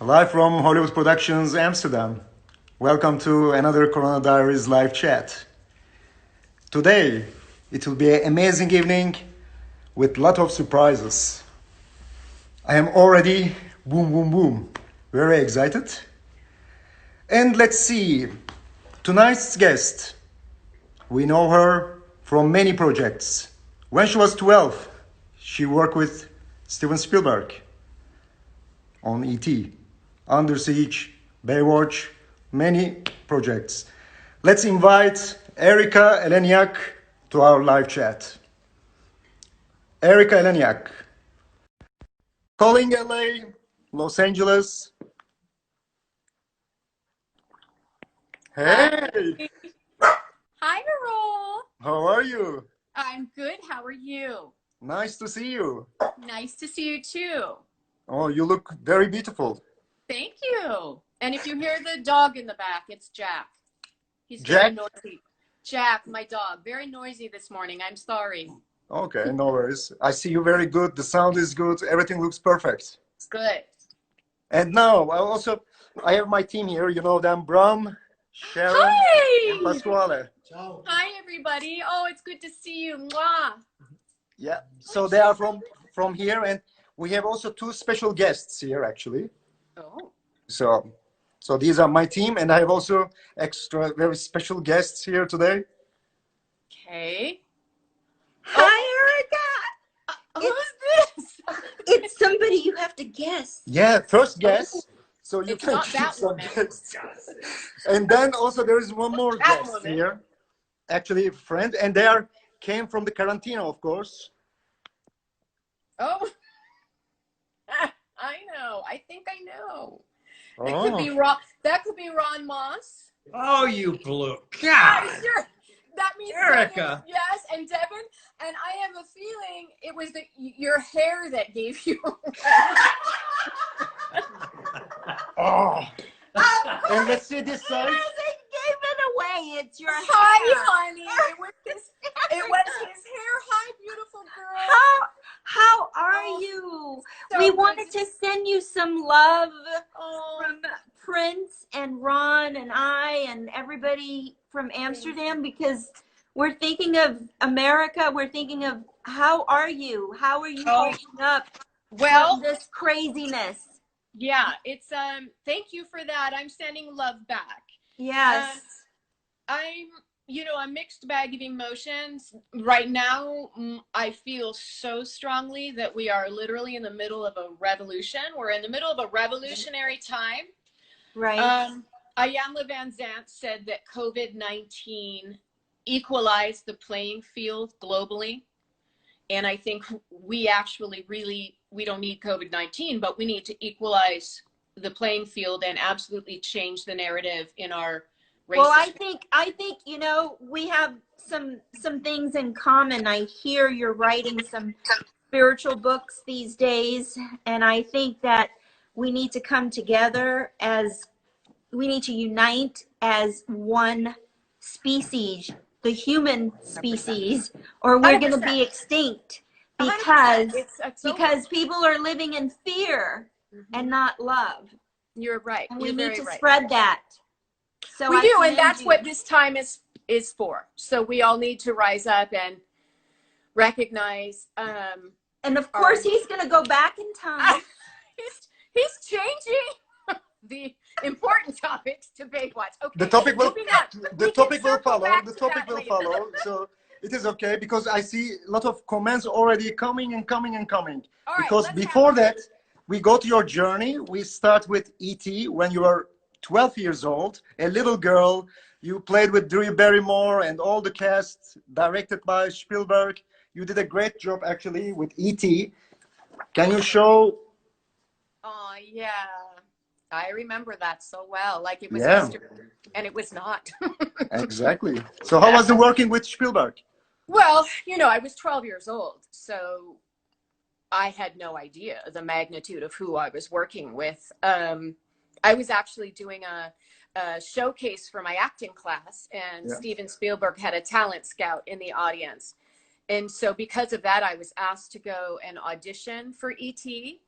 Live from Hollywood Productions, Amsterdam. Welcome to another Corona Diaries live chat. Today, it will be an amazing evening with a lot of surprises. I am already boom, boom, boom. Very excited. And let's see, tonight's guest, we know her from many projects. When she was 12, she worked with Steven Spielberg on E.T., Under Siege, Baywatch, many projects. Let's invite ERIKA ELENIAK to our live chat. ERIKA ELENIAK, calling LA, Los Angeles. Hi. Hey, Hi, Narol. how are you? I'm good. How are you? Nice to see you. Nice to see you too. Oh, you look very beautiful. Thank you. And if you hear the dog in the back, it's Jack. He's Jack? very noisy. Jack, my dog, very noisy this morning. I'm sorry. Okay, no worries. I see you very good. The sound is good. Everything looks perfect. It's good. And now I have my team here. You know them, Bram, Sharon, and Hi. Pasquale. Ciao. Hi, everybody. Oh, it's good to see you. Mwah. Yeah, so they are from here, and we have also two special guests here actually. Oh. So these are my team, and I have also extra very special guests here today. Okay. Hi, Erica. Who's this? It's somebody you have to guess. Yeah, first guest. So you It's can not choose that some woman. guests. And then also there is one more That guest woman. here, actually a friend, and they came from the quarantine, of course. Oh. I know. I think I know. That Oh. could be Ron. That could be Ron Moss. Oh, you blew. Yeah, God. sure. That means Erica. Devin, yes, and Devin. And I have a feeling it was your hair that gave you. Oh. And let's see this side. They gave it away. It's your Hi, hair. honey. It was his hair. Hi, beautiful girl. How are Oh, you? so We good wanted to- to send you some love Oh, from Prince and Ron and I and everybody from Amsterdam because we're thinking of America. We're thinking of how are you? How are you Oh. holding up well, from this craziness? yeah. It's Thank you for that. I'm sending love back. Yes. I'm, a mixed bag of emotions. Right now, I feel so strongly that we are literally in the middle of a revolution. We're in the middle of a revolutionary time. Right. Ayanna Van Zant said that COVID-19 equalized the playing field globally. And I think we actually we don't need COVID-19, but we need to equalize the playing field and absolutely change the narrative in our race. Well, I think we have some things in common. I hear you're writing some spiritual books these days, and I think that we need to come together we need to unite as one species, the human species, or we're going to be extinct because 100%. because people are living in fear and not love. You're right. And we You're need very to right. spread that. So We I do, and commend that's you. what this time is for. So we all need to rise up and recognize. And of course, he's going to go back in time. He's changing the important topics to Baywatch. Okay. The topic will moving on. the We topic can will circle follow. back The to topic that will later. follow. So it is okay because I see a lot of comments already coming and coming and coming. All right, Because let's before have that, we go to your journey. We start with E.T. when you were 12 years old, a little girl. You played with Drew Barrymore and all the cast, directed by Spielberg. You did a great job actually with E.T. Can you show? Oh, yeah. I remember that so well. Like it was Yeah. yesterday, and it was not. Exactly. So how was it working with Spielberg? Well, I was 12 years old, so I had no idea the magnitude of who I was working with. I was actually doing a showcase for my acting class, and Steven Spielberg had a talent scout in the audience. And so because of that, I was asked to go and audition for E.T.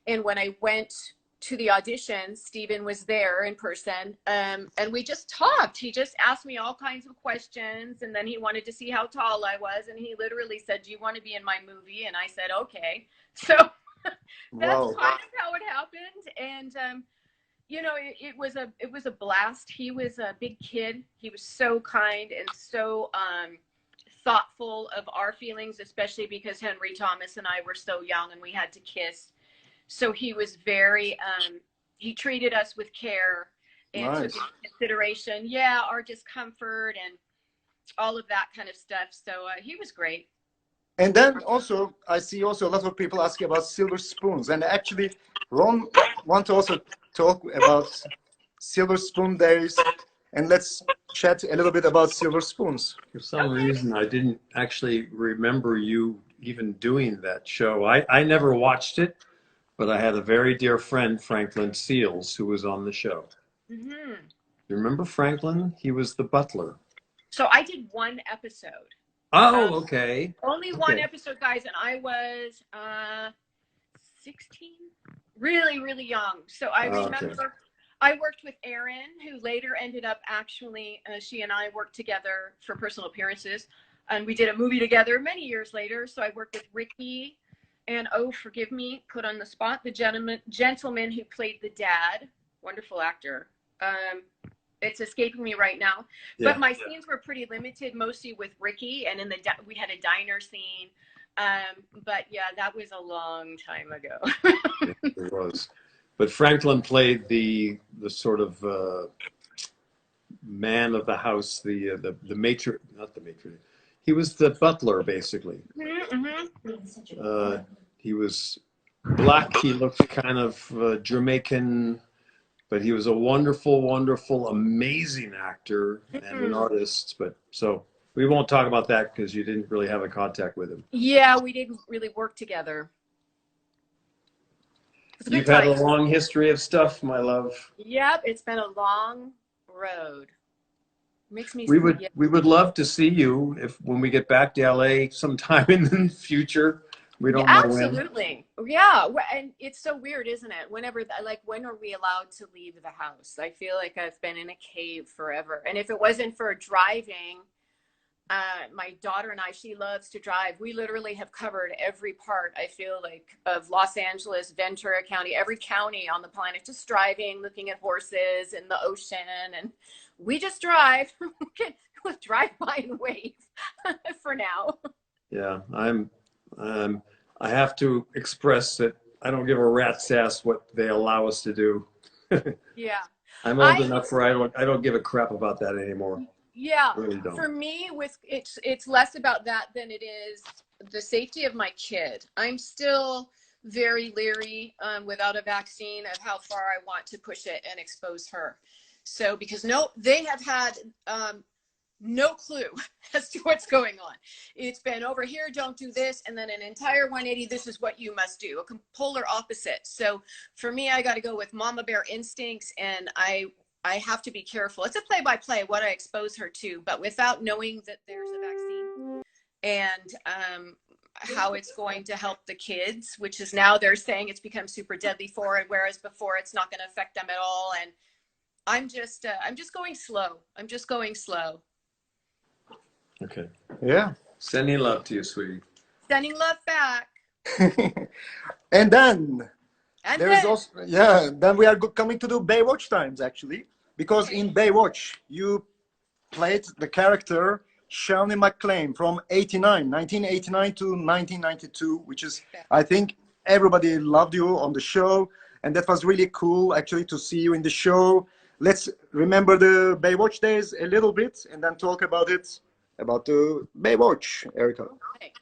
And when I went to the audition, Stephen was there in person, and we just talked. He just asked me all kinds of questions, and then he wanted to see how tall I was, and he literally said, "Do you want to be in my movie?" And I said, "Okay." So that's Wow. kind of how it happened. And you know, it was a blast. He was a big kid. He was so kind and so thoughtful of our feelings, especially because Henry Thomas and I were so young and we had to kiss. So he was very, he treated us with care and took Nice. into consideration, our discomfort and all of that kind of stuff. So he was great. And then also, I see also a lot of people asking about silver spoons. And actually, Ron want to also talk about silver spoon days. And let's chat a little bit about silver spoons. For some reason, I didn't actually remember you even doing that show. I never watched it, but I had a very dear friend, Franklin Seals, who was on the show. Mm-hmm. You remember Franklin? He was the butler. So I did one episode. Oh, okay. Only one episode, guys, and I was 16, really, really young. So I remember I worked with Erin, who later ended up actually, she and I worked together for personal appearances, and we did a movie together many years later. So I worked with Ricky, and oh, forgive me, put on the spot, the gentleman who played the dad, wonderful actor. It's escaping me right now, but my scenes were pretty limited, mostly with Ricky, and we had a diner scene. But yeah, that was a long time ago. It was. But Franklin played the sort of man of the house, the matron, not the matron. He was the butler, basically. Mm-hmm. He was black. He looked kind of Jamaican, but he was a wonderful, wonderful, amazing actor and an artist. But so we won't talk about that because you didn't really have a contact with him. Yeah, we didn't really work together. You've had a long history of stuff, my love. Yep, it's been a long road. Makes me. We would love to see you when we get back to LA sometime in the future. We don't know when. Absolutely. Yeah, and it's so weird, isn't it? When are we allowed to leave the house? I feel like I've been in a cave forever. And if it wasn't for driving, my daughter and I, she loves to drive. We literally have covered every part, I feel like, of Los Angeles, Ventura County, every county on the planet, just driving, looking at horses and the ocean. And we just drive. We'll drive by and wave for now. Yeah, I have to express that I don't give a rat's ass what they allow us to do. Yeah. I'm old enough where I don't give a crap about that anymore. Yeah, really don't. For me, it's less about that than it is the safety of my kid. I'm still very leery without a vaccine of how far I want to push it and expose her. So because they have had no clue as to what's going on. It's been over here, don't do this, and then an entire 180, this is what you must do, a polar opposite. So for me, I got to go with mama bear instincts, and I have to be careful. It's a play-by-play what I expose her to, but without knowing that there's a vaccine and how it's going to help the kids, which is now they're saying it's become super deadly for it, whereas before it's not going to affect them at all. And I'm just going slow. I'm just going slow. Okay. Yeah. Sending love to you, sweetie. Sending love back. And then then we are coming to the Baywatch times, actually, because in Baywatch you played the character Shawnee McClain from 1989 to 1992, which is, I think everybody loved you on the show, and that was really cool actually to see you in the show. Let's remember the Baywatch days a little bit and then talk about the Baywatch, Erika. Okay.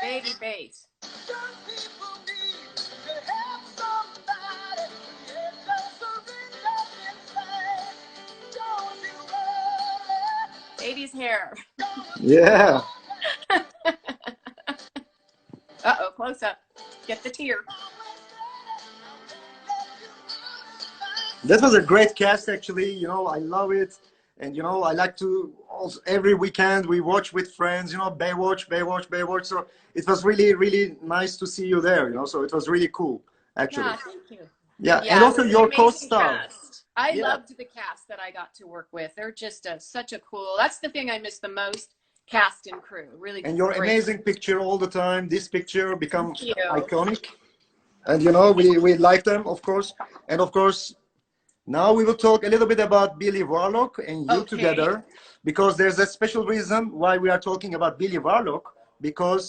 Baby bass. Baby's hair. Yeah. Uh-oh, close up. get the tear. That was a great cast, actually. You know, I love it. And, you know, I like to also, every weekend we watch with friends, you know, Baywatch, Baywatch, Baywatch. So it was really, really nice to see you there, you know, so it was really cool, actually. Yeah, thank you. Yeah, Yeah, and it also was an your amazing co-star. cast. I Yeah. loved the cast that I got to work with. They're just such a cool, that's the thing I miss the most, cast and crew. Really And your great. amazing picture all the time. This picture become Thank you. iconic. And, you know, we like them, of course. And, of course, now we will talk a little bit about Billy Warlock and you Okay. together, because there's a special reason why we are talking about Billy Warlock, because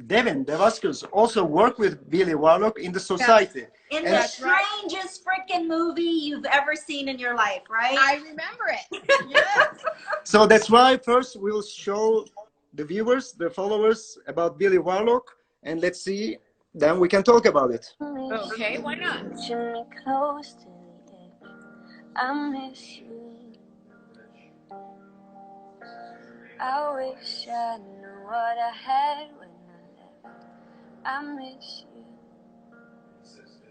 Devin DeVasquez also worked with Billy Warlock in the Society. In And the strangest freaking movie you've ever seen in your life, right? I remember it. Yes. so that's why first we'll show the viewers, the followers about Billy Warlock, and let's see, then we can talk about it. Okay, why not? Pushing me close to the edge. I miss you. I wish I knew what I had when I left. I miss you.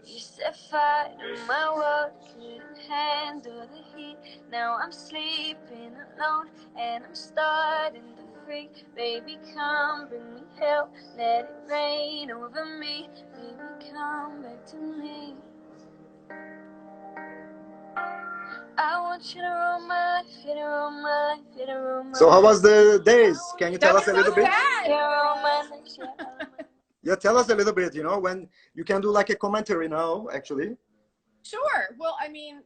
You set fire to my world, couldn't handle the heat. Now I'm sleeping alone and I'm starting to freak. Baby, come bring me help, let it rain over me. Baby, come back to me. I want you to roll my life, you to roll my life, you to roll my life. So how was the days? Can you tell That us was a little so bit? sad. You roll my life, yeah, roll my life. Yeah, tell us a little bit, you know, when you can do like a commentary now, actually. Sure. Well, I mean,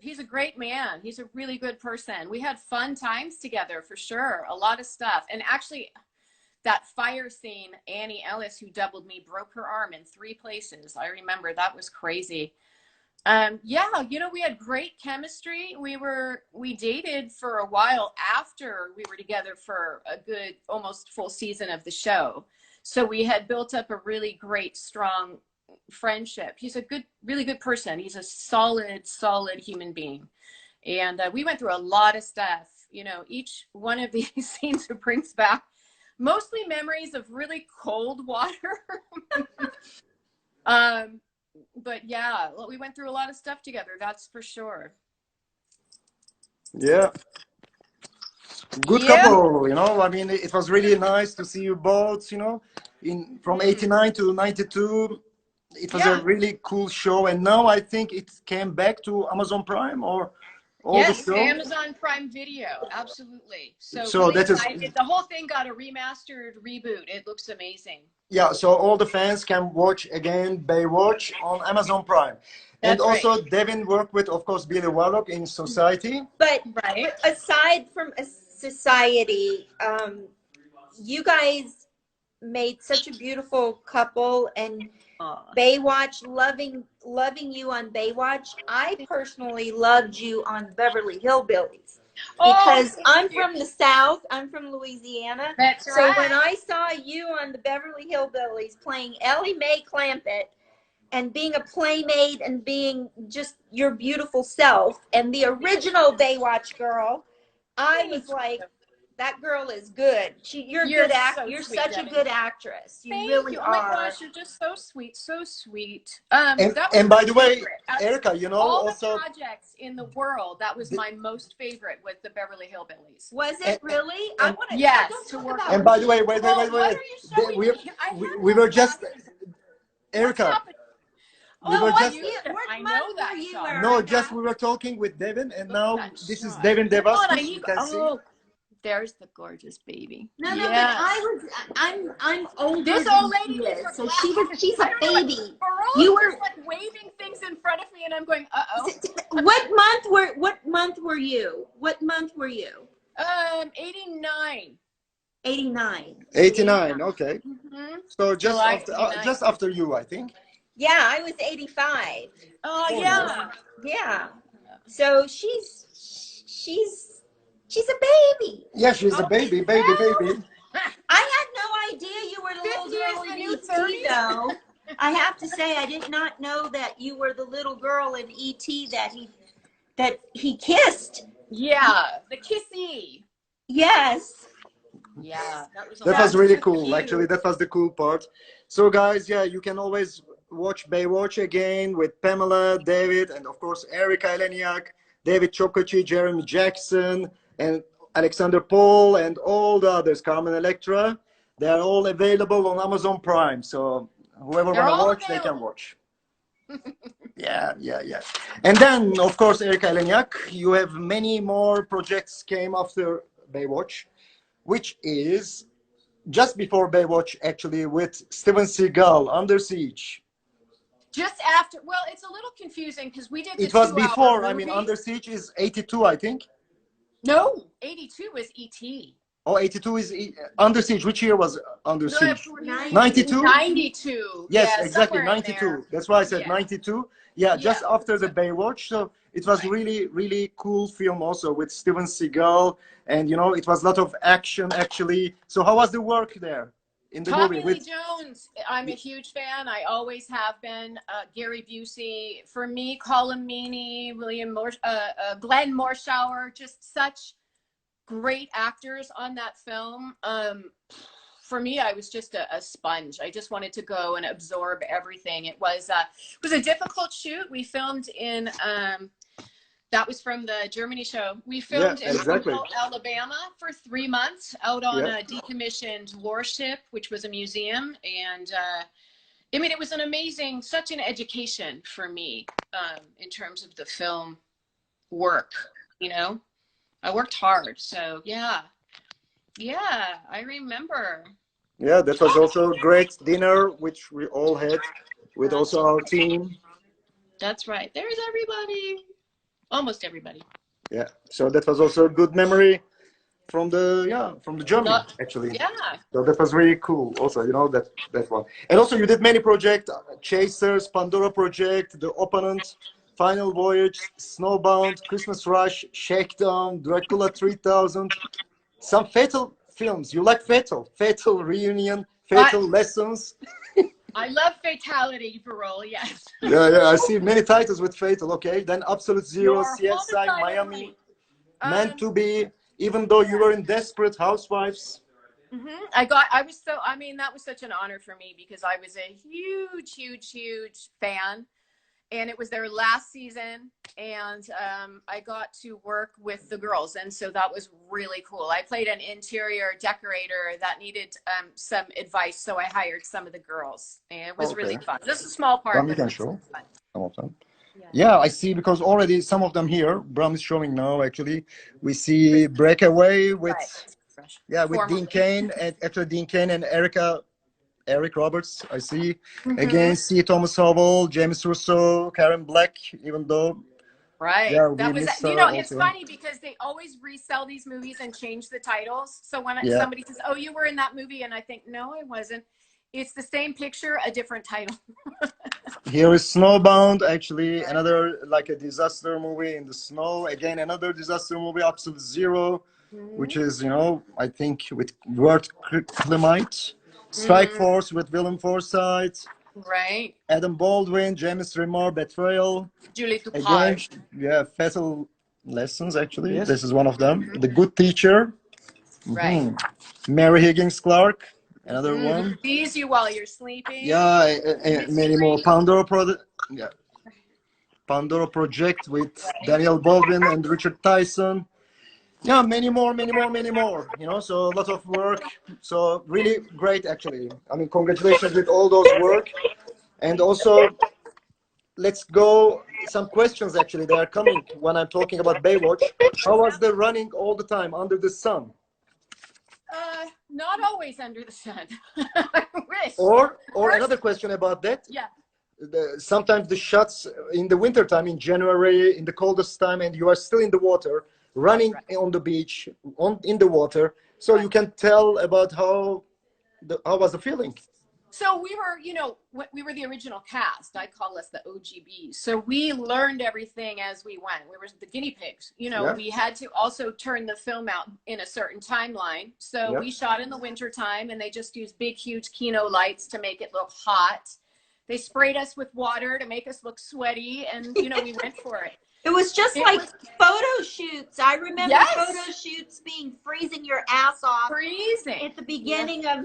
he's a great man. He's a really good person. We had fun times together for sure. A lot of stuff. And actually, that fire scene, Annie Ellis, who doubled me, broke her arm in 3 places. I remember that was crazy. Yeah, you know, we had great chemistry. We dated for a while after we were together for a good, almost full season of the show. So we had built up a really great, strong friendship. He's a good, really good person. He's a solid human being. And we went through a lot of stuff. You know, each one of these scenes brings back mostly memories of really cold water. But yeah, we went through a lot of stuff together. That's for sure. Yeah. Good couple, you know. I mean, it was really nice to see you both, you know, from 89 to 92. It was a really cool show. And now I think it came back to Amazon Prime or all the show. Amazon Prime Video. Absolutely. So really that is, the whole thing got a remastered reboot. It looks amazing. yeah, so all the fans can watch again Baywatch on Amazon Prime. And That's also right. Devin worked with, of course, Billy Warlock in Society. But Right. aside from a Society, you guys made such a beautiful couple, and Baywatch, loving you on Baywatch. I personally loved you on Beverly Hillbillies because I'm from the South. I'm from Louisiana. That's So right. when I saw you on the Beverly Hillbillies playing Ellie Mae Clampett and being a playmate and being just your beautiful self and the original Baywatch girl, I was like, that girl is good. You're good so you're sweet, such Devin. a good actress. You Thank really you. are. Oh my gosh, you're just so sweet, so sweet. And That was by my the way, favorite. Erika, you know, all also the projects in the world, that was my most favorite with the Beverly Hillbillies. Was it really? I want to. Yes, Don't to talk work about and by the way, What are you showing me? I have we were those just, glasses. Erika, What's happening? we were just, I know that shot. no, just we were talking with Devin, and Look now at that this is shot. Devin Hold on, DeVasquez. You can see. There's the gorgeous baby. No, Yes. but I'm older. This than old lady she needs is, her so glasses. she's I a don't know what- baby. Barone's You were- just like waving things in front of me, and I'm going, What month were you? What month were you? 89. 89. 89, okay. Mm-hmm. So just July after, 89. just after you, I think. Yeah, I was 85. Oh, yeah. Yeah. So she's a baby. Yeah, she's a baby. I had no idea you were the little 50 is girl the in new E.T. 30. though. I have to say, I did not know that you were the little girl in E.T. that he kissed. Yeah, the kissy. Yes. Yeah, that was. That was really cool. cute. Actually, that was the cool part. So guys, yeah, you can always watch Baywatch again with Pamela, David, and of course ERIKA, ELENIAK, David Chokochi, Jeremy Jackson, and Alexander Paul, and all the others, Carmen Electra. They are all available on Amazon Prime. So whoever They're want to all watch, they can available. watch. Yeah. And then, of course, ERIKA, ELENIAK, you have many more projects came after Baywatch, which is just before Baywatch, actually, with Steven Seagal, Under Siege. Just after, well, it's a little confusing because we did the It was 2-hour before. I mean, movie. Under Siege is 82, I think. No, 82 was ET. Oh, 82 is Under Siege. Which year was Under Siege? 92. 92? 92. Yes, Yeah, exactly, somewhere in there. 92. That's why I said Yeah. 92. Yeah, just Yeah. after the Baywatch. So it was really, really cool film also with Steven Seagal. And, you know, it was a lot of action, actually. So how was the work there in the movie? Tommy Lee Jones, I'm a huge fan. I always have been. Gary Busey, for me, Colin Meaney, Glenn Morshower, just such great actors on that film. For me, I was just a sponge. I just wanted to go and absorb everything. It was a difficult shoot. We filmed in that was from the Germany show. We filmed in Mobile, Alabama for 3 months out on a decommissioned warship, which was a museum. And I mean, it was an amazing, such an education for me in terms of the film work, you know? I worked hard. So, yeah, I remember. Yeah, that was also a great dinner, which we all had with also our team. That's right. There's everybody. Almost everybody. Yeah, so that was also a good memory from the Germany, actually. Yeah. So that was really cool also, you know, that one. And also you did many projects, Chasers, Pandora Project, The Opponent, Final Voyage, Snowbound, Christmas Rush, Shakedown, Dracula 3000, some Fatal films. You like Fatal Reunion, Fatal Lessons. I love Fatality Parole, yes. Yeah, I see many titles with Fatal, okay. Then Absolute Zero, CSI, Miami, Meant to Be, even though you were in Desperate Housewives. I mean, that was such an honor for me because I was a huge fan. And it was their last season, and I got to work with the girls, and so that was really cool. I played an interior decorator that needed some advice, so I hired some of the girls, and it was really fun. Just a small part. Bram, you can show some of them. Yeah, I see, because already some of them here, Bram is showing now, actually. We see Breakaway with, with Dean Cain, and actually Dean Cain and Eric Roberts, I see. Again, see Thomas Howell, James Russo, Karen Black, even though. Right. Yeah, that was, you know, it's funny because they always resell these movies and change the titles. So when somebody says, oh, you were in that movie, and I think, no, I wasn't. It's the same picture, a different title. Here is Snowbound, actually, another like a disaster movie in the snow. Again, another disaster movie, Absolute Zero, which is, you know, I think with Word Clemite. Strike Force with Willem Forsythe. Right. Adam Baldwin, James Remar, Betrayal. Julie Dupage. Again, Fatal Lessons, actually. Yes. This is one of them. The Good Teacher. Right. Mary Higgins Clark, another one. Sees You While You're Sleeping. Yeah, many more. Pandora Project with Daniel Baldwin and Richard Tyson. Yeah, many more, you know, so a lot of work. So really great, actually. I mean, congratulations with all those work. And also, let's go, some questions, actually, they are coming when I'm talking about Baywatch. How was the running all the time under the sun? Not always under the sun. I wish. Or another question about that. Yeah. Sometimes the shots in the winter time, in January, in the coldest time, and you are still in the water, running on the beach, in the water, so you can tell about how was the feeling. So we were, you know, we were the original cast. I call us the OGBs. So we learned everything as we went. We were the guinea pigs. You know, we had to also turn the film out in a certain timeline. So we shot in the winter time, and they just used big, huge Kino lights to make it look hot. They sprayed us with water to make us look sweaty, and, you know, we went for it. It was just like photo shoots. I remember photo shoots being freezing your ass off. Freezing. At the beginning of...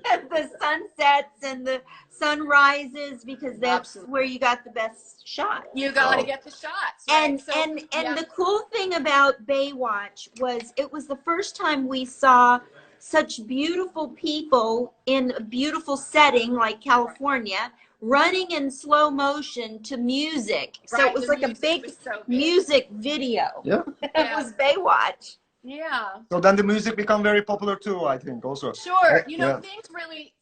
the sunsets and the sunrises, because that's Absolutely. where you got the best shot. You got to Oh, get the shots, right? And So, and yeah. the cool thing about Baywatch was it was the first time we saw such beautiful people in a beautiful setting like California running in slow motion to music. So Right, it was the like a music big was so good. music video. yeah. It Yeah. was Baywatch. Yeah. So then the music become very popular too, I think, also. Sure. You know, Yeah.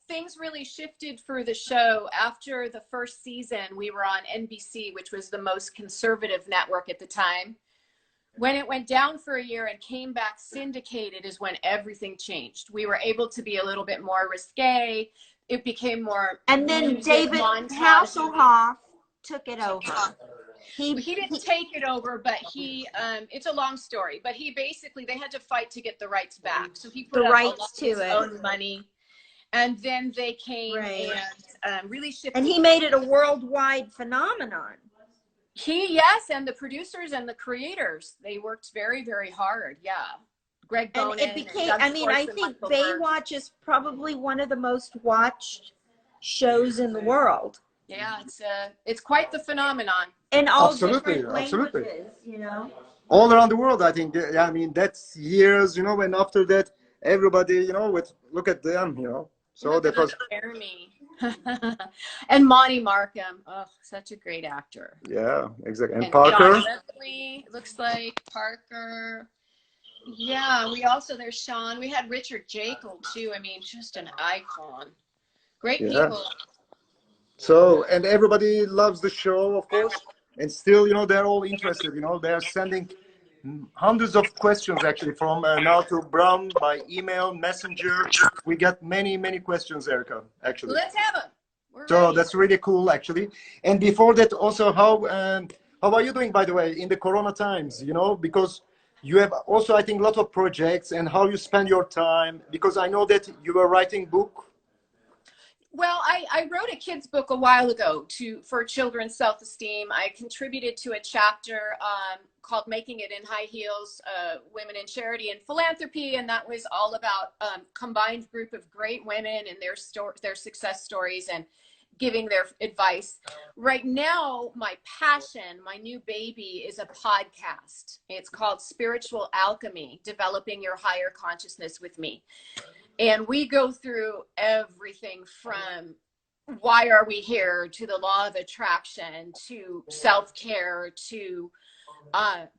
things really shifted for the show after the first season. We were on NBC, which was the most conservative network at the time. When it went down for a year and came back syndicated is when everything changed. We were able to be a little bit more risque. It became more And then music David montage. Hasselhoff took it over. He didn't take it over, but he it's a long story, but he basically, they had to fight to get the rights back. So he put The up a rights lot of to his it. own money. And then they came Right. and really shifted. And he made it a worldwide phenomenon. Yes, and the producers and the creators, they worked very, very hard. Yeah. Greg And Bonin. it became, Doug I mean, Schwartz I and think Michael Burr. Baywatch is probably one of the most watched shows in the world. Yeah, it's quite the phenomenon. In all Absolutely, different absolutely. languages, you know. All around the world, I think. Yeah, I mean, that's years, you know, and after that, everybody, you know, look at them, you know. So that was, Jeremy. And Monty Markham. Oh, such a great actor. yeah, exactly. And And Parker. Sean Leslie, looks like Parker. Yeah, there's Sean. We had Richard Jekyll too. I mean, just an icon. Great Yeah. people. So, and everybody loves the show, of course. And still, you know, they're all interested, you know, they're sending hundreds of questions actually from now to Bram by email, messenger. We got many, many questions, Erika, actually. Let's have them. So that's really cool, actually. And before that, also, how are you doing, by the way, in the Corona times? You know, because you have also, I think, a lot of projects, and how you spend your time. Because I know that you were writing book. Well, I wrote a kid's book a while ago for children's self-esteem. I contributed to a chapter called "Making It in High Heels: Women in Charity and Philanthropy," and that was all about combined group of great women and their success stories and giving their advice. Right now, my passion, my new baby, is a podcast. It's called Spiritual Alchemy: Developing Your Higher Consciousness with Me. And we go through everything from why are we here, to the law of attraction, to self-care, to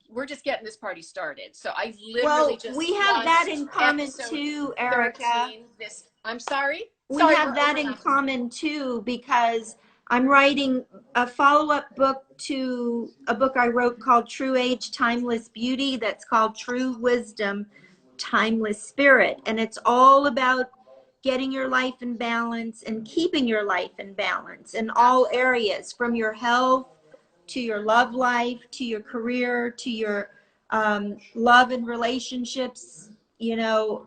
we're just getting this party started. So I literally we have that in common too, Erika. I'm sorry? We have that in common too, because I'm writing a follow-up book to a book I wrote called True Age, Timeless Beauty, that's called True Wisdom, Timeless Spirit. And it's all about getting your life in balance and keeping your life in balance in all areas, from your health to your love life, to your career, to your love and relationships, you know,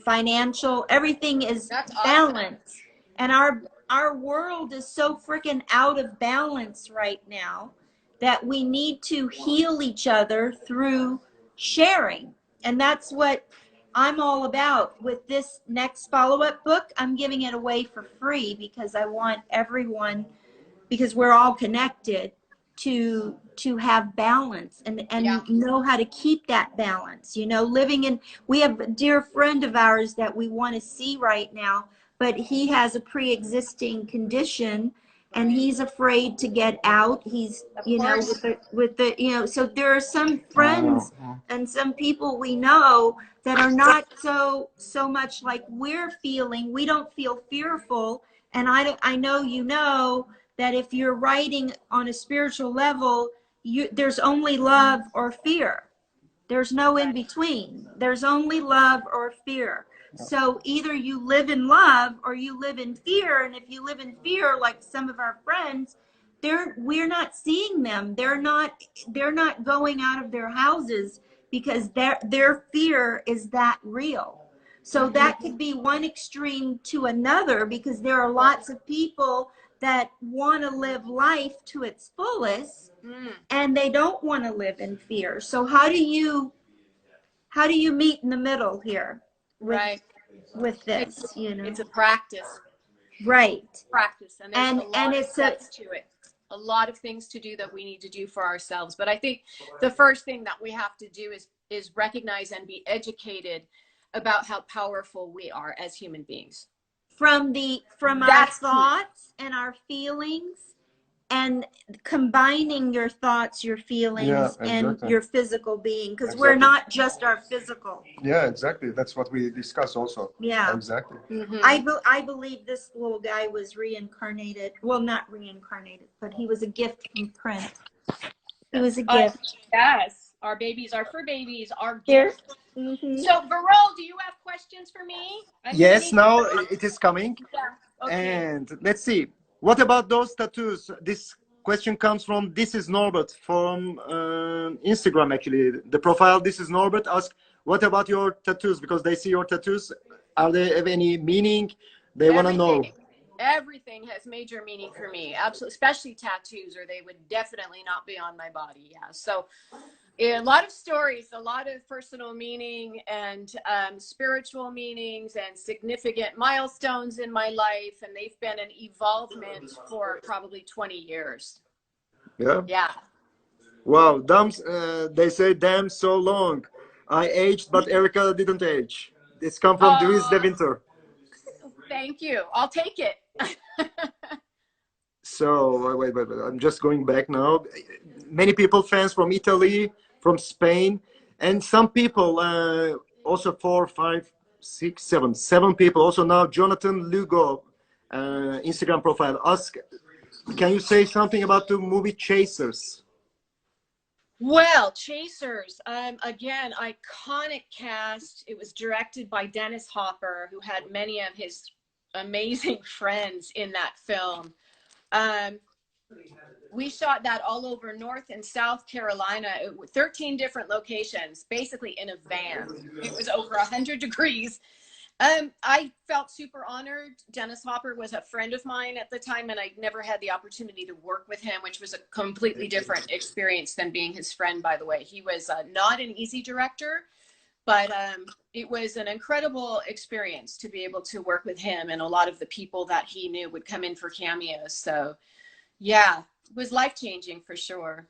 financial, everything is balance. And our world is so freaking out of balance right now that we need to heal each other through sharing. And that's what I'm all about with this next follow-up book. I'm giving it away for free because I want everyone, because we're all connected, to have balance and know how to keep that balance. You know, living in, we have a dear friend of ours that we want to see right now, but he has a pre-existing condition and he's afraid to get out. He's, you know, with the, you know, so there are some friends and some people we know that are not so much like we're feeling. We don't feel fearful. And I know, you know, that if you're writing on a spiritual level, there's only love or fear. There's no in between. There's only love or fear. So either you live in love or you live in fear. And if you live in fear, like some of our friends, we're not seeing them. They're not going out of their houses because their fear is that real. So that could be one extreme to another, because there are lots of people that want to live life to its fullest and they don't want to live in fear. So how do you meet in the middle here? Right. with this, you know. It's a practice. Right. Practice, and there's a lot of it's steps to it. A lot of things to do that we need to do for ourselves. But I think the first thing that we have to do is recognize and be educated about how powerful we are as human beings. From our thoughts and our feelings, and combining your thoughts, your feelings, and your physical being, because we're not just our physical. Yeah, exactly. That's what we discuss also. Yeah, exactly. I believe this little guy was reincarnated. Well, not reincarnated, but he was a gift from print. It was a gift. Yes, our babies, our fur babies, are gifts. So, Varol, do you have questions for me? Yes, now it is coming. Yeah. Okay. And let's see. What about those tattoos? This question comes from This is Norbert from Instagram, actually. The profile This is Norbert asks, what about your tattoos? Because they see your tattoos. Are they have any meaning? They want to know. Everything has major meaning for me. Absolutely. Especially tattoos, or they would definitely not be on my body. Yeah. So a lot of stories, a lot of personal meaning and spiritual meanings and significant milestones in my life. And they've been an evolvement for probably 20 years. Yeah. Yeah. Wow. They say, damn, so long. I aged, but ERIKA didn't age. It's come from Dries de Winter. Thank you. I'll take it. So, wait. I'm just going back now. Many people, fans from Italy, from Spain, and some people, also 4, 5, 6, 7 people. Also now, Jonathan Lugo, Instagram profile, ask, can you say something about the movie Chasers? Well, Chasers, again, iconic cast. It was directed by Dennis Hopper, who had many of his amazing friends in that film. We shot that all over North and South Carolina, 13 different locations, basically in a van. It was over 100 degrees. I felt super honored. Dennis Hopper was a friend of mine at the time, and I never had the opportunity to work with him, which was a completely different experience than being his friend, by the way. He was not an easy director, but it was an incredible experience to be able to work with him, and a lot of the people that he knew would come in for cameos. So yeah, it was life-changing for sure.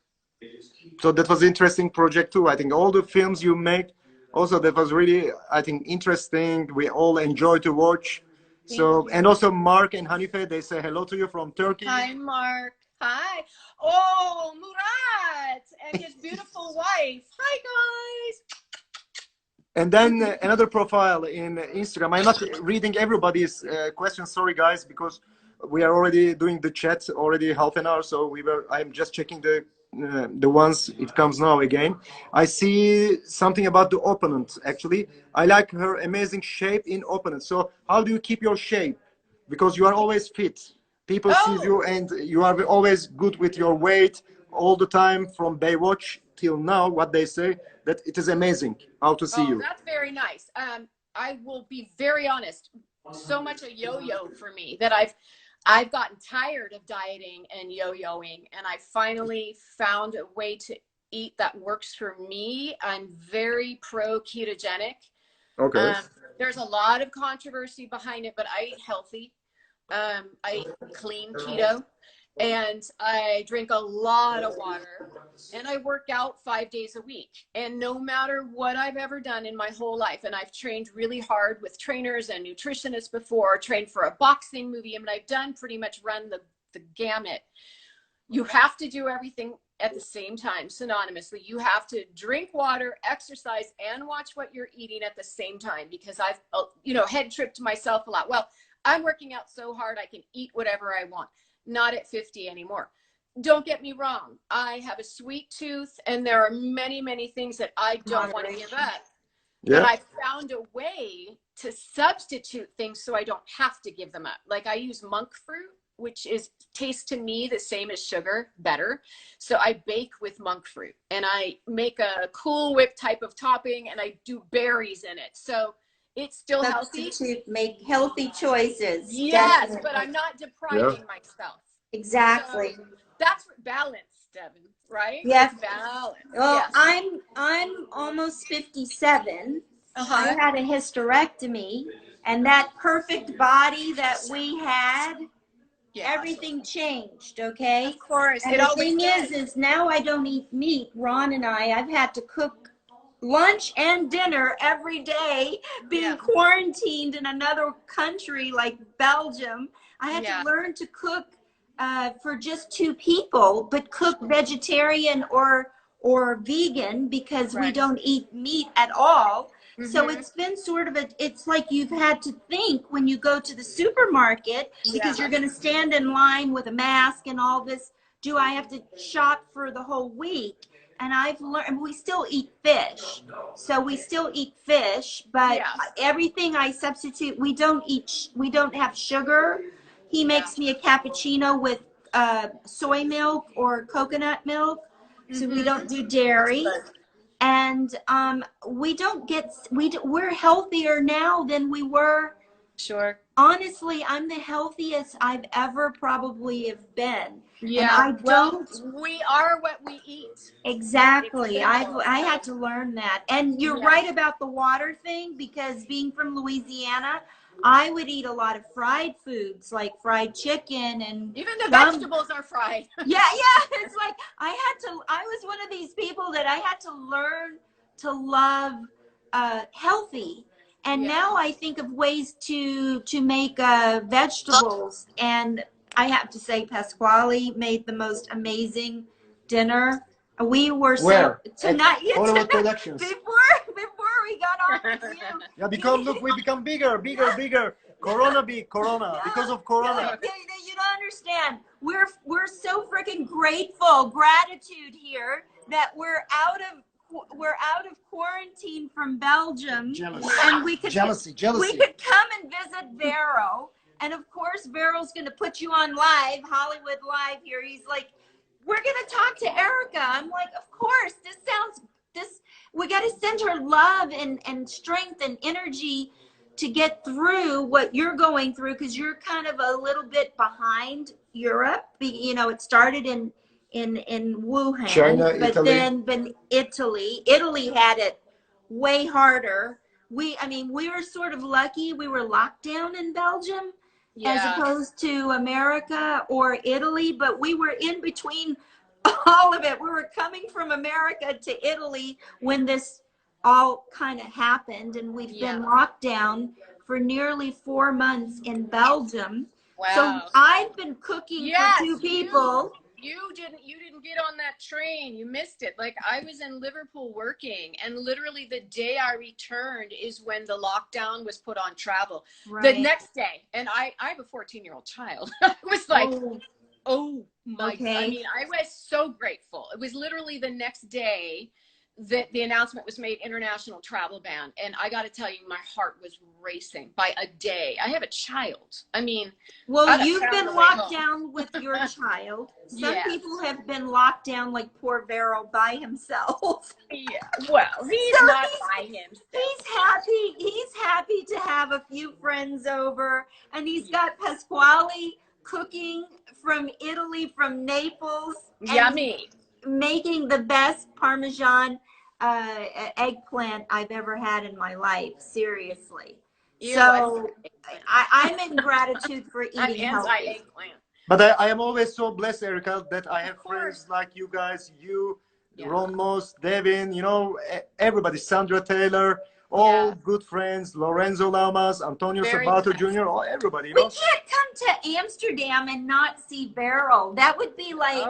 So that was an interesting project too. I think all the films you make, also that was really, I think, interesting. We all enjoy to watch. So, and also Mark and Hanife, they say hello to you from Turkey. Hi, Mark. Hi. Oh, Murat and his beautiful wife. Hi, guys. And then another profile in Instagram. I'm not reading everybody's questions. Sorry, guys, because we are already doing the chat already half an hour. So I'm just checking the ones it comes now again. I see something about the opponent. Actually, I like her amazing shape in opponent. So how do you keep your shape? Because you are always fit. People see you, and you are always good with your weight all the time from Baywatch till now. What they say, that it is amazing how to see you. That's very nice. I will be very honest. So much a yo-yo for me that I've gotten tired of dieting and yo-yoing, and I finally found a way to eat that works for me. I'm very pro-ketogenic. Okay. There's a lot of controversy behind it, but I eat healthy. I eat clean keto, and I drink a lot of water, and I work out 5 days a week. And no matter what I've ever done in my whole life, and I've trained really hard with trainers and nutritionists before, trained for a boxing movie, I mean, I've done pretty much run the gamut. You have to do everything at the same time, synonymously. You have to drink water, exercise, and watch what you're eating at the same time, because I've, head tripped myself a lot. Well, I'm working out so hard I can eat whatever I want. Not at 50 anymore. Don't get me wrong. I have a sweet tooth, and there are many, many things that I don't want to give up. Yeah. But I found a way to substitute things so I don't have to give them up. Like I use monk fruit, which tastes to me the same as sugar, better. So I bake with monk fruit, and I make a Cool Whip type of topping, and I do berries in it. So it's still healthy. Make healthy choices. Yes, definitely. But I'm not depriving myself. Exactly. So that's balance, Devin, right? Yes. Balance. Well, yes. I'm almost 57, I had a hysterectomy, and that perfect body that we had, everything changed, okay? Of course. And the thing is now I don't eat meat. Ron and I've had to cook lunch and dinner every day, being quarantined in another country like Belgium. I had to learn to cook for just 2 people, but cook vegetarian or vegan, because we don't eat meat at all. So it's been sort of it's like you've had to think when you go to the supermarket, because you're going to stand in line with a mask and all this. Do I have to shop for the whole week? And I've learned, we still eat fish. So we still eat fish, but everything I substitute, we don't have sugar. He makes me a cappuccino with soy milk or coconut milk. So we don't do dairy. And we're healthier now than we were. Sure. Honestly, I'm the healthiest I've ever probably have been. Yeah. And I don't. We are what we eat. Exactly. I had to learn that. And you're right about the water thing, because being from Louisiana, I would eat a lot of fried foods like fried chicken, and even the vegetables are fried. It's like I was one of these people that I had to learn to love healthy. And now I think of ways to make vegetables. And I have to say, Pasquale made the most amazing dinner. We were tonight. Hollywood Productions. Before we got on with you. We become bigger. Corona because of Corona. You don't understand. We're so freaking gratitude here that we're out of quarantine from Belgium. Jealousy. And we could Jealousy. We could come and visit Vero. And of course, Vero's going to put you on live, Hollywood Live here. He's like, we're going to talk to ERIKA. I'm like, of course, we got to send her love and strength and energy to get through what you're going through, because you're kind of a little bit behind Europe. You know, it started in Wuhan, China, but Italy. then Italy had it way harder. We were sort of lucky. We were locked down in Belgium as opposed to America or Italy, but we were in between all of it. We were coming from America to Italy when this all kind of happened, and we've been locked down for nearly 4 months in Belgium. Wow. So I've been cooking for 2 people. You didn't get on that train. You missed it. Like, I was in Liverpool working, and literally the day I returned is when the lockdown was put on travel. The next day, and I have a 14-year-old child. I was like, oh my God. I mean, I was so grateful. It was literally the next day that the announcement was made, international travel ban. And I got to tell you, my heart was racing by a day. I have a child. I mean, well, you've been locked down with your child. Some people have been locked down, like poor Vero, by himself. Well, he's not by himself. He's happy to have a few friends over, and he's got Pasquale cooking from Italy, from Naples. Yummy. Making the best Parmesan eggplant I've ever had in my life. Seriously. So I'm in gratitude for eating healthy. Eggplant. But I am always so blessed, ERIKA, that I have friends like you guys, Ron Moss, Devin, everybody, Sandra Taylor, all good friends, Lorenzo Lamas, Antonio Sabato Jr., everybody. We can't come to Amsterdam and not see Vero. That would be like...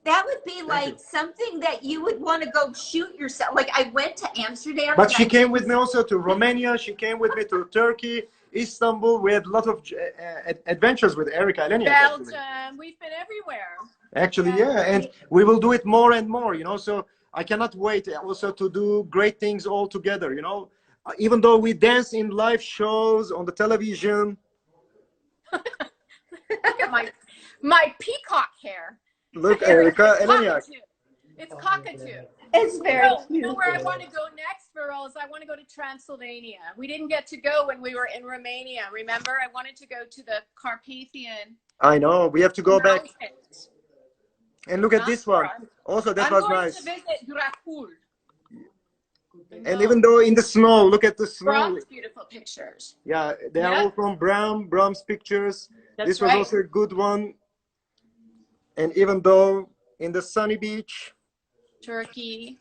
That would be like something that you would want to go shoot yourself. Like, I went to Amsterdam. But she came with me also to Romania. She came with me to Turkey, Istanbul. We had a lot of adventures with ERIKA, ELENIAK. Belgium. We've been everywhere. Actually, and we will do it more and more, So I cannot wait also to do great things all together, Even though we dance in live shows on the television. Look at my peacock hair. Look, ERIKA, ELENIAK. It's cockatoo. It's very cute. You know where I want to go next, Beryl, is I want to go to Transylvania. We didn't get to go when we were in Romania. Remember? I wanted to go to the Carpathian. I know. We have to go back. And look at this one. Also, that was nice. I'm going to visit Dracul. And even though in the snow, look at the snow. Brahm's beautiful pictures. Yeah, they are all from Brahm's pictures. That's This was also a good one. And even though in the sunny beach. Turkey.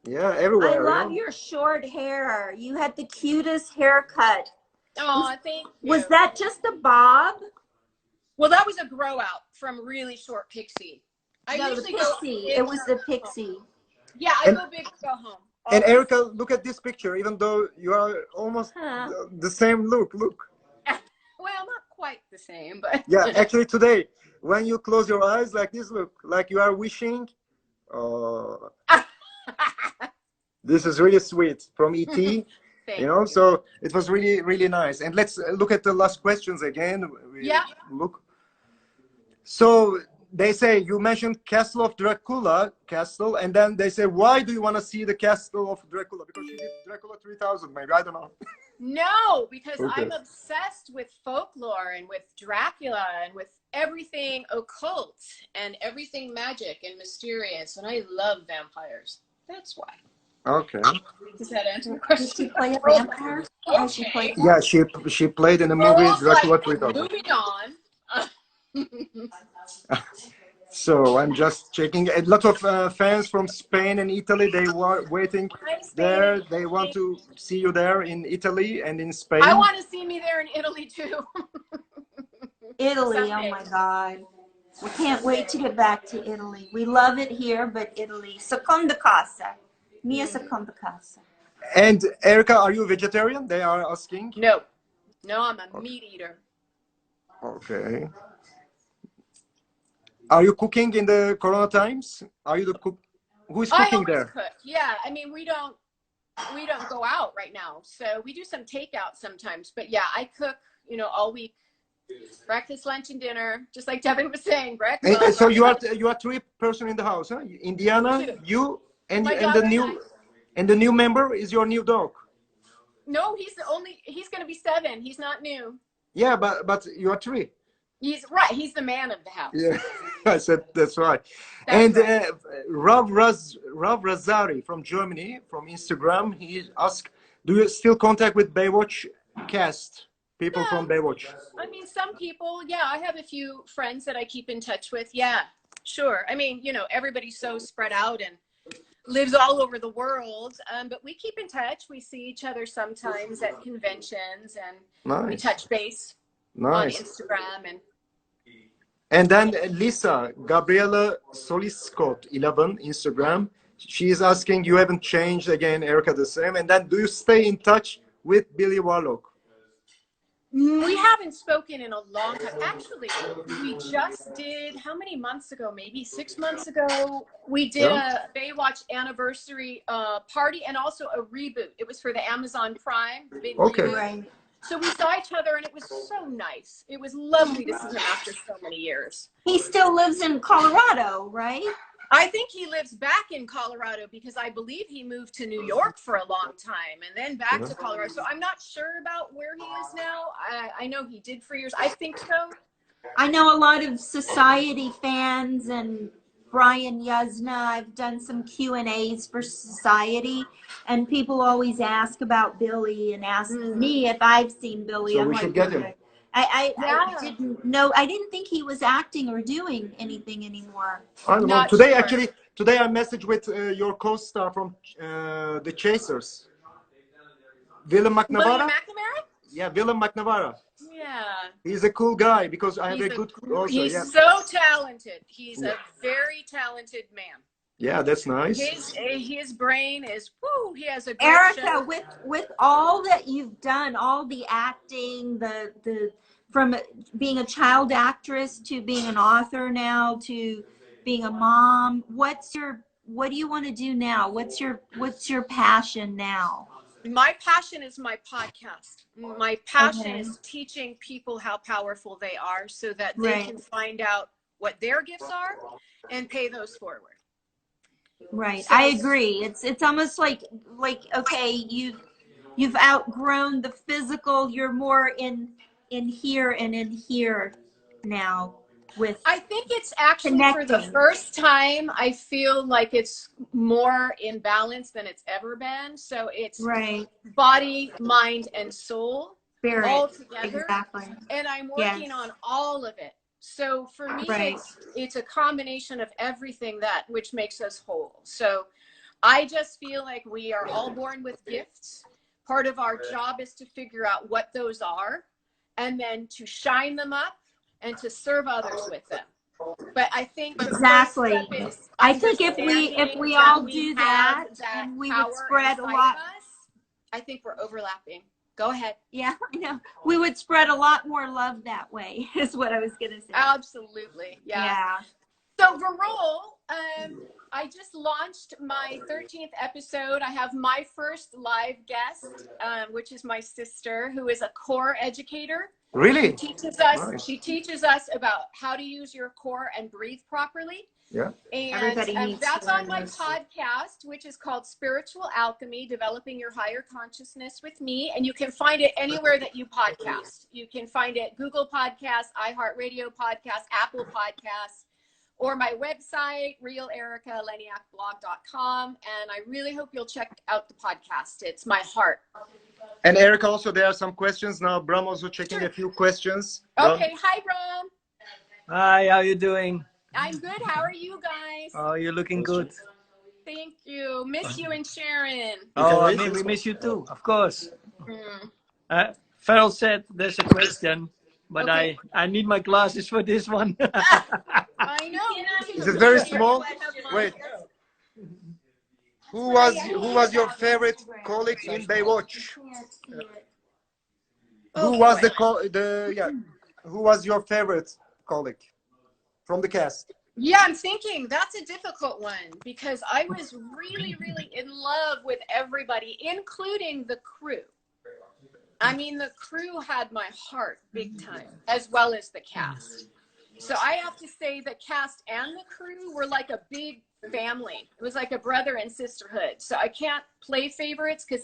Yeah, everywhere. I love your short hair. You had the cutest haircut. Oh, thank you. Was that just a bob? Well, that was a grow out from really short pixie. No, the pixie. It was the pixie. Yeah, I go big, go home. And ERIKA, look at this picture. Even though you are almost the same look. Look. Well, not quite the same, but yeah, actually today, when you close your eyes like this, look like you are wishing. Oh, this is really sweet from ET. You know, so it was really, really nice. And let's look at the last questions again. Look. So they say you mentioned Castle of Dracula, and then they say, why do you want to see the Castle of Dracula? Because she did Dracula 3000, maybe, I don't know. No, because I'm obsessed with folklore and with Dracula and with everything occult and everything magic and mysterious, and I love vampires. That's why. Okay. Does that answer the question? Did she play a vampire? Okay. Yeah, she played in the movie Dracula 3000. Moving on. So I'm just checking. A lot of fans from Spain and Italy, they were waiting there. They want to see you there in Italy and in Spain. I want to see me there in Italy too. Italy, oh my God. We can't wait to get back to Italy. We love it here, but Italy. Seconda casa. Mia seconda casa. And ERIKA, are you a vegetarian? They are asking. No. No, I'm a meat eater. Okay. Are you cooking in the Corona times? Are you the cook? Who is cooking there? Cook. Yeah, I mean we don't go out right now, so we do some takeout sometimes. But yeah, I cook, you know, all week. Breakfast, lunch, and dinner, just like Devin was saying. Breakfast. And so you are three person in the house, huh? Indiana, you, and the new member is your new dog. No, he's going to be 7. He's not new. Yeah, but you are 3. He's right. He's the man of the house. Yeah, I said that's right. That's right. Rav Razari from Germany, from Instagram, he asked, do you still contact with Baywatch cast? People from Baywatch. I mean, some people, yeah. I have a few friends that I keep in touch with. Yeah, sure. I mean, you know, everybody's so spread out and lives all over the world. But we keep in touch. We see each other sometimes at conventions and we touch base on Instagram. And then Lisa, Gabriela Soliscott, 11, Instagram. She is asking, you haven't changed again, ERIKA the same. And then do you stay in touch with Billy Warlock? We haven't spoken in a long time. Actually, we just did, how many months ago? Maybe 6 months ago. We did a Baywatch anniversary party and also a reboot. It was for the Amazon Prime. Okay. So we saw each other and it was so nice. It was lovely to see him after so many years. He still lives in Colorado, right? I think he lives back in Colorado because I believe he moved to New York for a long time and then back to Colorado. So I'm not sure about where he is now. I know he did for years. I think so. I know a lot of Society fans and Brian Yuzna. I've done some Q&As for Society, and people always ask about Billy and ask me if I've seen Billy. So we should get him. I didn't know. I didn't think he was acting or doing anything anymore. I don't know. Today, actually, today I messaged with your co-star from The Chasers, Willem McNamara. William McNamara? Yeah, Willem McNamara. Yeah. He's a cool guy because I have a good. Also, he's so talented. He's a very talented man. Yeah, that's nice. His brain is whoo. He has a great ERIKA, with all that you've done, all the acting, the from being a child actress to being an author now to being a mom, what do you want to do now? What's your passion now? My passion is my podcast. My passion is teaching people how powerful they are so that they can find out what their gifts are and pay those forward. Right. So, I agree. It's almost like okay, you've outgrown the physical, you're more in here and in here now. with I think it's actually for the connecting. first time, I feel like it's more in balance than it's ever been. So it's right body, mind, and soul spirit. all together. Exactly. And I'm Yes. working on all of it. So for me, Right. it's a combination of everything that which makes us whole. So I just feel like we are all born with gifts. Part of our job is to figure out what those are and then to shine them up and to serve others with them. But I think the Exactly. first step is I think if we understanding all that do we that, have that and we power would spread a inside lot. of us, I think we're overlapping. Go ahead. Yeah, I know. We would spread a lot more love that way, is what I was going to say. Absolutely. Yeah. So Varol, I just launched my 13th episode. I have my first live guest, which is my sister, who is a core educator. Really? She teaches us about how to use your core and breathe properly. Yeah. And that's on my podcast, which is called Spiritual Alchemy, Developing Your Higher Consciousness with Me. And you can find it anywhere that you podcast. You can find it Google Podcasts, iHeartRadio Podcasts, Apple Podcasts, or my website, ELENIAKblog.com. And I really hope you'll check out the podcast. It's my heart. And ERIKA, also, there are some questions now. Bram also checking a few questions. Okay. Hi, Bram. Hi, how you doing? I'm good. How are you guys? Oh, you're looking good. Thank you. Miss you and Sharon. Oh, we miss you too, of course. Farrell said there's a question, but Okay. I need my glasses for this one. I know. Is it very small? Wait. Who was your favorite colleague in Baywatch? Who was who was your favorite colleague from the cast? Yeah, I'm thinking that's a difficult one because I was really, really in love with everybody, including the crew. I mean, the crew had my heart big time, as well as the cast. So I have to say the cast and the crew were like a big family. It was like a brother and sisterhood. So I can't play favorites because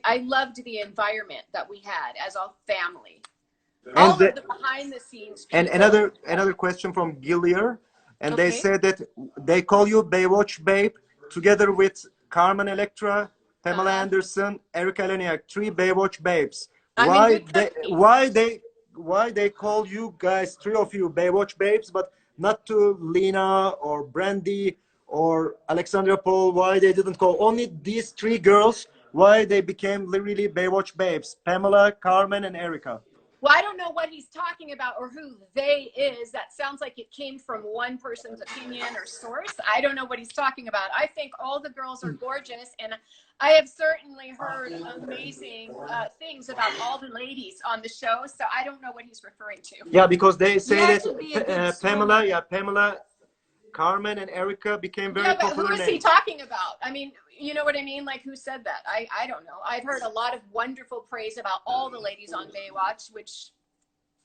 I loved the environment that we had as a family. All of the behind the scenes people. And another question from Gillier, and they Okay. said that they call you Baywatch Babe together with Carmen Electra, Pamela Anderson, ERIKA ELENIAK, 3 Baywatch babes. Why they call you guys, 3 of you, Baywatch babes, but not to Lena or Brandy or Alexandra Paul? Why they didn't call only these 3 girls? Why they became really Baywatch babes? Pamela, Carmen, and ERIKA. Well, I don't know what he's talking about or who they is. That sounds like it came from one person's opinion or source. I don't know what he's talking about. I think all the girls are gorgeous, and I have certainly heard amazing things about all the ladies on the show, so I don't know what he's referring to. Yeah, because they say Yeah, that Pamela, Carmen, and ERIKA became very popular. Who is he talking about? I mean, you know what I mean? Like, who said that? I don't know. I've heard a lot of wonderful praise about all the ladies on Baywatch, which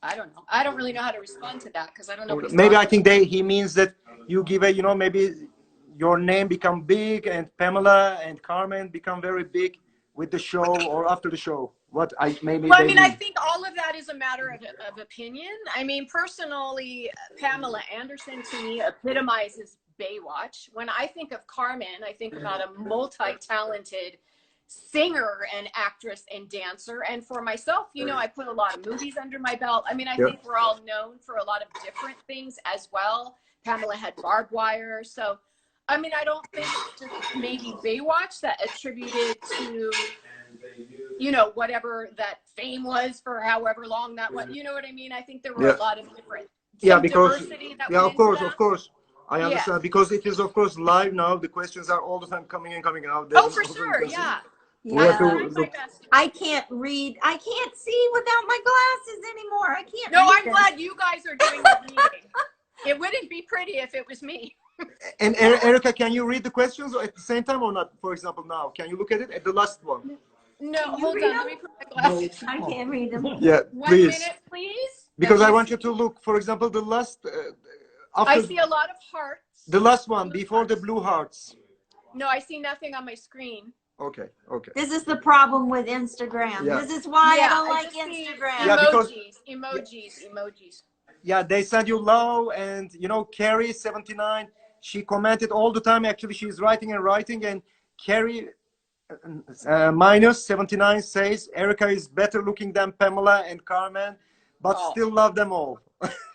I don't know. I don't really know how to respond to that because I don't know what he's Maybe I talking think he means that you give maybe your name become big and Pamela and Carmen become very big with the show or after the show. Well, I think all of that is a matter of opinion. I mean, personally, Pamela Anderson to me epitomizes Baywatch. When I think of Carmen, I think about a multi-talented singer and actress and dancer. And for myself, I put a lot of movies under my belt. I mean, I think we're all known for a lot of different things as well. Pamela had Barbed Wire. So, I mean, I don't think it's just maybe Baywatch that attributed to, whatever that fame was for however long that was. You know what I mean? I think there were a lot of different diversity that of course. I understand because it is, of course, live now. The questions are all the time coming in, coming out. Oh, for sure, yeah. I can't read. I can't see without my glasses anymore. I can't. No, I'm glad you guys are doing the reading. It wouldn't be pretty if it was me. And ERIKA, can you read the questions at the same time or not? For example, now, can you look at it at the last one? No, hold on. Let me put my glasses. I can't read them. Yeah, One please. minute, please. Because I want you to look, for example, the last. I see a lot of hearts. The last one before the blue hearts. No, I see nothing on my screen. Okay. This is the problem with Instagram. Yeah. This is why I don't like Instagram. Yeah, because emojis. yeah, they send you love. And you know, Carrie 79, she commented all the time. Actually, she's writing and writing. And Carrie minus 79 says Erika is better looking than Pamela and Carmen, but Oh. still love them all.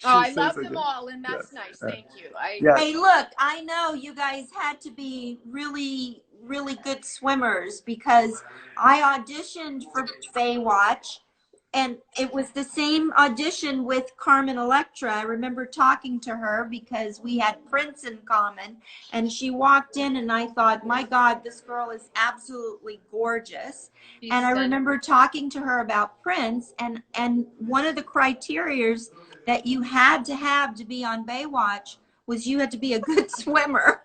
I love them all, and that's nice. Thank you. Yes. Hey, look, I know you guys had to be really, really good swimmers because I auditioned for Baywatch, and it was the same audition with Carmen Electra. I remember talking to her because we had Prince in common, and she walked in, and I thought, my God, this girl is absolutely gorgeous. And I remember talking to her about Prince, and one of the criterias that you had to have to be on Baywatch was you had to be a good swimmer.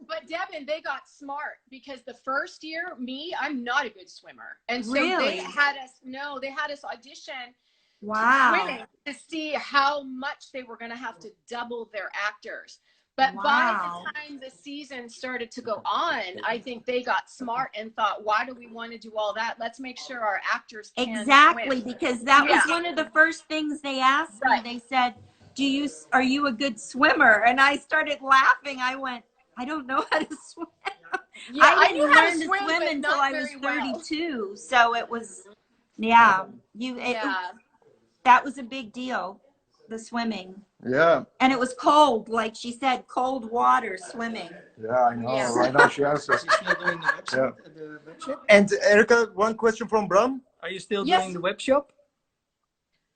But Devin, they got smart because the first year, I'm not a good swimmer. And so they had us audition swimming to see how much they were going to have to double their actors. But by the time the season started to go on, I think they got smart and thought, why do we want to do all that? Let's make sure our actors can swim. Because that was one of the first things they asked me. They said, are you a good swimmer? And I started laughing. I went, I don't know how to swim. Yeah, I didn't learn to swim until I was 32. Well. So it was, that was a big deal, the swimming. Yeah. And it was cold, like she said, cold water swimming. Yeah, I know. Yeah. I know she answers. Are you still doing the website? Yeah. The web shop? And Erika, one question from Bram. Are you still doing the web shop?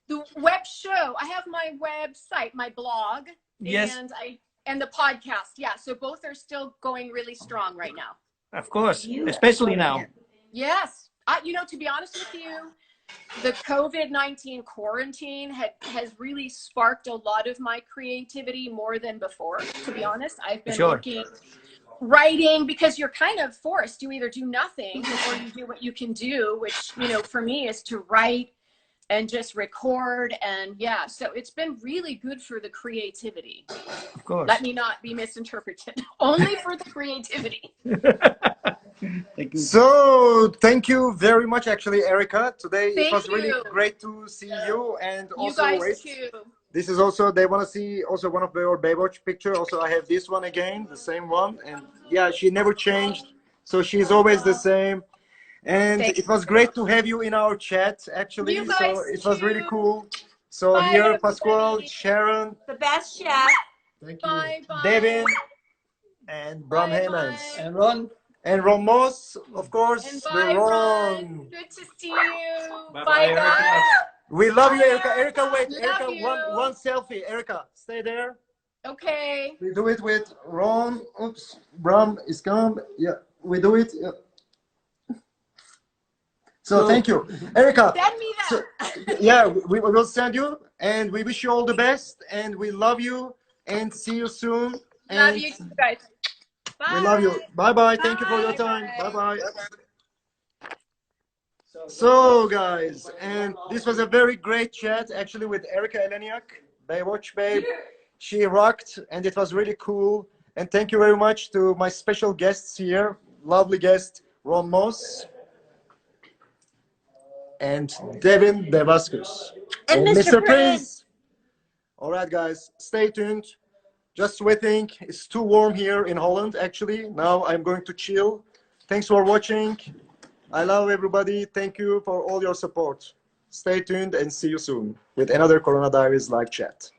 The web show. I have my website, my blog, and the podcast. Yeah, so both are still going really strong right now. Of course, especially now. Yes. To be honest with you, the COVID-19 quarantine has really sparked a lot of my creativity more than before, to be honest. I've been writing, because you're kind of forced. You either do nothing or you do what you can do, which, for me is to write and just record. And so it's been really good for the creativity. Of course. Let me not be misinterpreted. Only for the creativity. So thank you very much, actually, Erika. Today it was really great to see you. And also, you guys too. This is also, they want to see also one of your Baywatch picture. Also, I have this one again, the same one. And yeah, she never changed. So she's always the same. And it was great to have you in our chat, actually. So it was really cool. So here, Pascual, Sharon. The best chef. Thank you. Devin. And Bram Hammonds. And Ron. And Ron Moss, of course. And bye, Ron. Good to see you. Bye, guys. We love you, Erika. Erika, wait. Erika, one selfie. Erika, stay there. Okay. We do it with Ron. Oops. Bram is gone. Yeah, we do it. Yeah. So thank you, Erika. Send me that. So, we will send you, and we wish you all the best, and we love you, and see you soon. Love you guys. Bye. We love you. Bye-bye. Thank you for your time. Bye-bye. So, guys, and this was a very great chat, actually, with ERIKA ELENIAK, Baywatch Babe. She rocked, and it was really cool. And thank you very much to my special guests here. Lovely guest, Ron Moss. And Devin Devascus. And Mr. Prince. All right, guys, stay tuned. Just waiting. It's too warm here in Holland, actually. Now I'm going to chill. Thanks for watching. I love everybody. Thank you for all your support. Stay tuned and see you soon with another Corona Diaries live chat.